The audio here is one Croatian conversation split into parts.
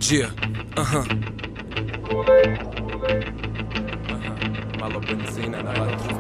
Yeah, malo benzina na vatru.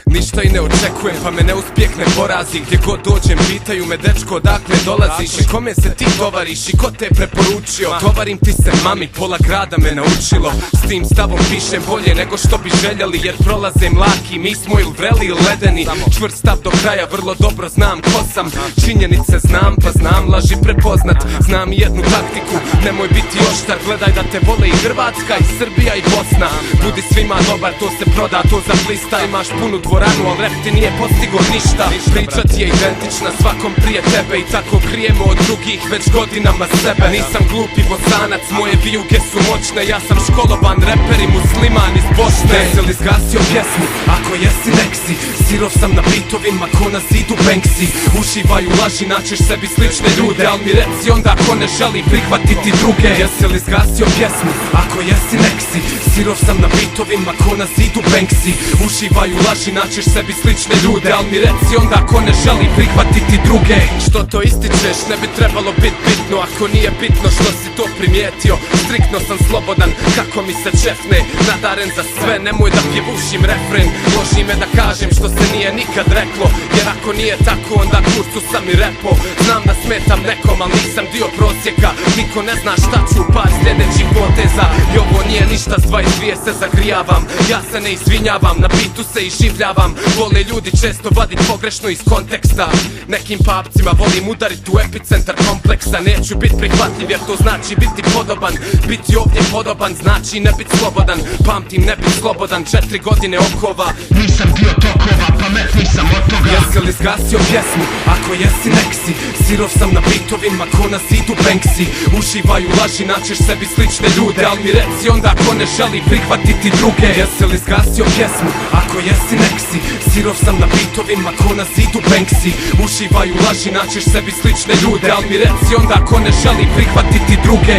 Ništa i ne očekujem, pa me neuspjeh ne porazi. Gdje god dođem pitaju me, dečko, odakle dolaziš i kome se ti tovariš i ko te preporučio. Tovarim ti se mami, pola grada me naučilo. S tim stavom pišem bolje nego što bi željeli, jer prolaze mlaki, mi smo ili vreli ili ledeni. Čvrst stav do kraja, vrlo dobro znam ko sam. Činjenice znam, pa znam laži prepoznat. Znam jednu taktiku, nemoj biti oštar. Gledaj da te vole i Hrvatska i Srbija i Bosna. Budi svima dobar, to se proda, to zablista. Imaš punu dvoranu, al rap ti nije postigo ništa. Priča ti je identična svakom prije tebe i tako krijemo od drugih već godinama sebe. Nisam glupi bosanac, moje vijuge su moćne. Ja sam školovan reper i musliman iz Bosne. Jesi li zgasio pjesmu? Ako jesi nek si. Sirov sam na bitovima ko na zidu Banksy. Uživaju laži, naćeš sebi slične ljude, al mi reci onda ko ne želi prihvatiti druge. Jesi li zgasio pjesmu? Ako jesi nek si. Sirov sam na bitovima ko na zidu Banksy. Uživaju laži, naćeš sebi slične ljude, al mi reci onda ko ne želi prihvatiti druge. Što to ističeš, ne bi trebalo bit bitno. Ako nije bitno što si to primijetio. Striktno sam slobodan, kako mi se čefne. Nadaren za sve, nemoj da pjevušim refren. Loži me da kažem što se nije nikad reklo, jer ako nije tako onda kurcu sam i repo. Znam da smetam nekom, al nisam dio prosjeka. Niko ne zna šta ću u par sljedećih poteza. I ovo nije ništa, s 22 se zagrijavam. Ja se ne izvinjavam, na bitu se iživljavam. Vole ljudi često vadit pogrešno iz konteksta. Nekim papcima volim udarit u epicentar kompleksa. Neću bit prihvatljiv jer to znači biti podoban. Biti ovdje podoban znači ne bit slobodan. Pamtim ne bit slobodan, 4 godine okova. Nisam dio tokova, pametniji sam od toga. Jesi li zgasio pjesmu? Ako jesi nek si. Sirov sam na bitovima ko na zidu Banksy. Uživaju laži, naćeš sebi slične ljude, al mi reci onda ko ne želi prihvatiti druge. Jesi li zgasio pjesmu? Ako jesi nek si. Sirov sam na bitovima ko na zidu Banksy. Uživaju laži, naćeš sebi slične ljude, al mi reci onda ko ne želi prihvatiti druge.